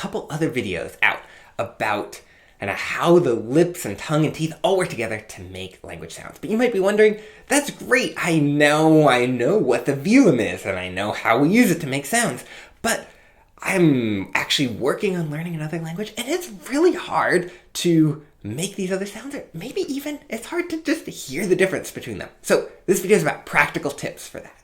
couple other videos out about how the lips and tongue and teeth all work together to make language sounds. But you might be wondering, that's great, I know what the velum is, and I know how we use it to make sounds, but I'm actually working on learning another language, and it's really hard to make these other sounds, or maybe even it's hard to just hear the difference between them. So this video is about practical tips for that.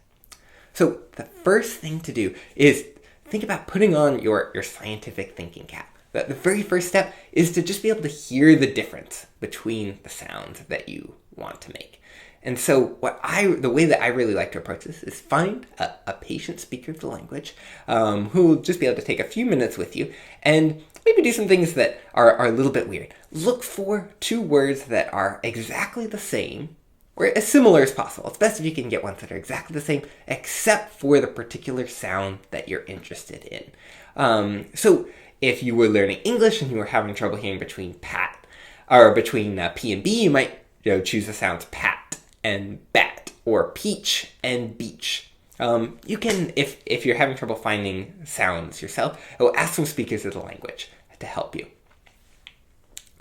So the first thing to do is think about putting on your scientific thinking cap. The very first step is to just be able to hear the difference between the sounds that you want to make. And so the way that I really like to approach this is find a patient speaker of the language who will just be able to take a few minutes with you and maybe do some things that are a little bit weird. Look for two words that are exactly the same or as similar as possible. It's best if you can get ones that are exactly the same except for the particular sound that you're interested in. So if you were learning English and you were having trouble hearing between between P and B, you might choose the sounds pat and bat, or peach and beach. You can, if you're having trouble finding sounds yourself, ask some speakers of the language to help you.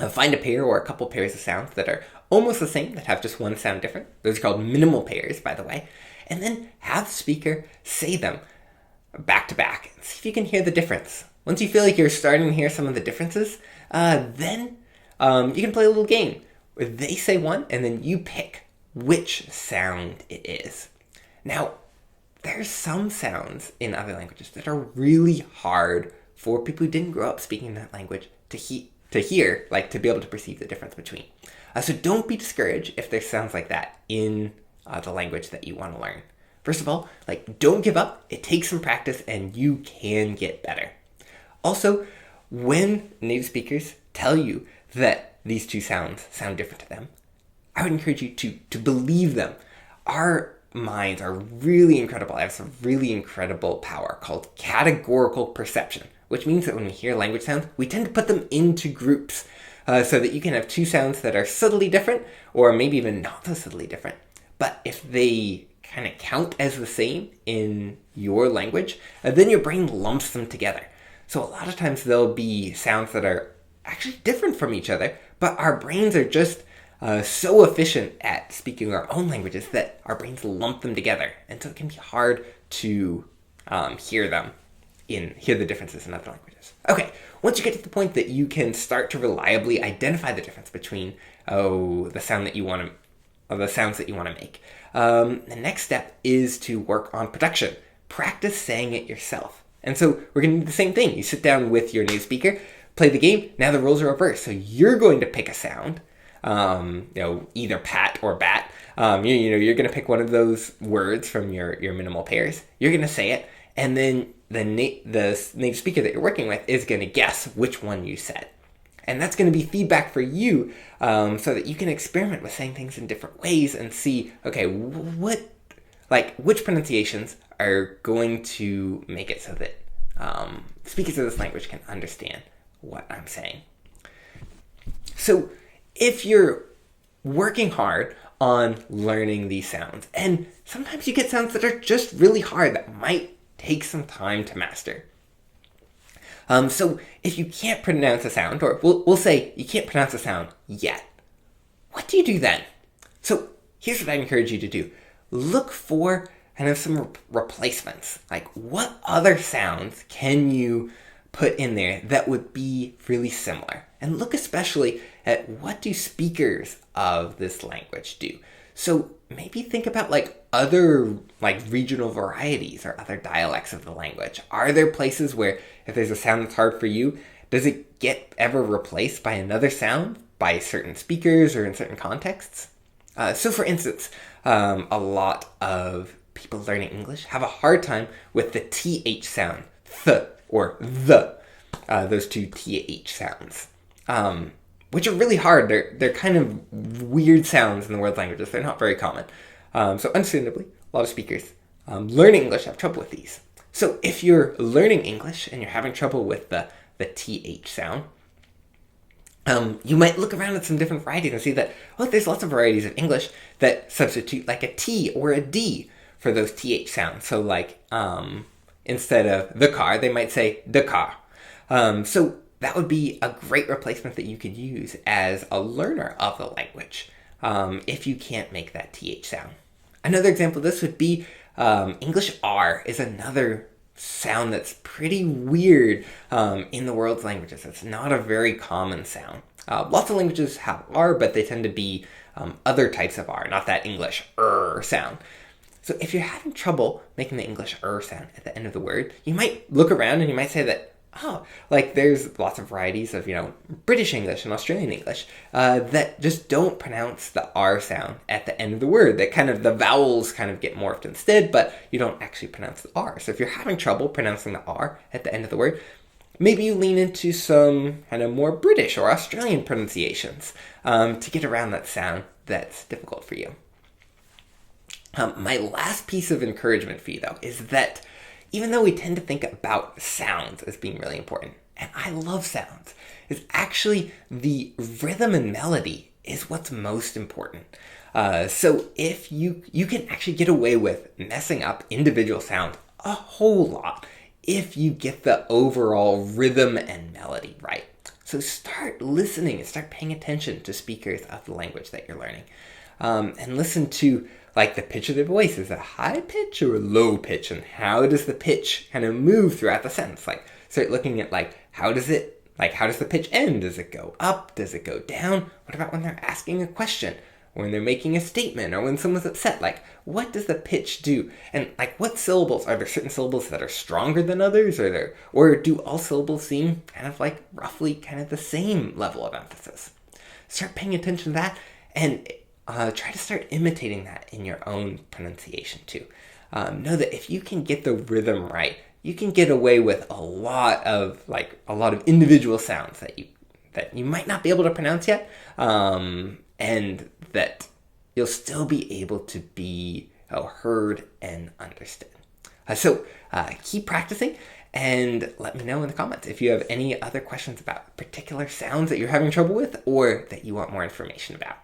Find a pair or a couple pairs of sounds that are almost the same, that have just one sound different. Those are called minimal pairs, by the way. And then have the speaker say them back to back and see if you can hear the difference. Once you feel like you're starting to hear some of the differences, then you can play a little game where they say one and then you pick which sound it is. Now, there's some sounds in other languages that are really hard for people who didn't grow up speaking that language to hear, like to be able to perceive the difference between. So don't be discouraged if there's sounds like that in the language that you want to learn. First of all, don't give up. It takes some practice and you can get better. Also, when native speakers tell you that these two sounds sound different to them, I would encourage you to believe them. Our minds are really incredible. I have some really incredible power called categorical perception, which means that when we hear language sounds, we tend to put them into groups so that you can have two sounds that are subtly different or maybe even not so subtly different. But if they kind of count as the same in your language, then your brain lumps them together. So a lot of times there'll be sounds that are actually different from each other, but our brains are just so efficient at speaking our own languages that our brains lump them together. And so it can be hard to hear the differences in other languages. Okay, once you get to the point that you can start to reliably identify the difference between the sounds that you want to make, the next step is to work on production. Practice saying it yourself. And so we're going to do the same thing. You sit down with your native speaker, play the game. Now the roles are reversed. So you're going to pick a sound, either pat or bat. You're going to pick one of those words from your minimal pairs. You're going to say it, and then the native speaker that you're working with is going to guess which one you said. And that's going to be feedback for you so that you can experiment with saying things in different ways and see, okay, which pronunciations are going to make it so that speakers of this language can understand what I'm saying. So if you're working hard on learning these sounds, and sometimes you get sounds that are just really hard that might take some time to master. So if you can't pronounce a sound, or we'll say you can't pronounce a sound yet, what do you do then? So here's what I encourage you to do. Look for kind of some replacements. Like, what other sounds can you put in there that would be really similar? And look especially at what do speakers of this language do. So maybe think about other regional varieties or other dialects of the language. Are there places where if there's a sound that's hard for you, does it get ever replaced by another sound by certain speakers or in certain contexts? So for instance, a lot of people learning English have a hard time with the TH sound, th or the, those two TH sounds, which are really hard. They're kind of weird sounds in the world languages. They're not very common. So understandably, a lot of speakers learning English have trouble with these. So if you're learning English and you're having trouble with the TH sound, you might look around at some different varieties and see that, there's lots of varieties of English that substitute like a T or a D for those TH sounds. So instead of the car, they might say the car. So that would be a great replacement that you could use as a learner of the language if you can't make that TH sound. Another example of this would be English R is another sound that's pretty weird in the world's languages. It's not a very common sound. Lots of languages have R, but they tend to be other types of R, not that English sound. So if you're having trouble making the English sound at the end of the word, you might look around and you might say that, like there's lots of varieties of, British English and Australian English that just don't pronounce the R sound at the end of the word. That kind of, the vowels kind of get morphed instead, but you don't actually pronounce the R. So if you're having trouble pronouncing the R at the end of the word, maybe you lean into some kind of more British or Australian pronunciations to get around that sound that's difficult for you. My last piece of encouragement for you, though, is that even though we tend to think about sounds as being really important, and I love sounds, is actually the rhythm and melody is what's most important. So if you can actually get away with messing up individual sounds a whole lot if you get the overall rhythm and melody right. So start listening and start paying attention to speakers of the language that you're learning. And listen to like the pitch of their voice. Is it a high pitch or a low pitch? And how does the pitch kind of move throughout the sentence? Like start looking at how does the pitch end? Does it go up? Does it go down? What about when they're asking a question? When they're making a statement or when someone's upset? What does the pitch do? And what syllables? Are there certain syllables that are stronger than others? Or do all syllables seem kind of roughly kind of the same level of emphasis? Start paying attention to that and try to start imitating that in your own pronunciation too. Know that if you can get the rhythm right, you can get away with a lot of individual sounds that you might not be able to pronounce yet, and that you'll still be able to be heard and understood. So keep practicing and let me know in the comments if you have any other questions about particular sounds that you're having trouble with or that you want more information about.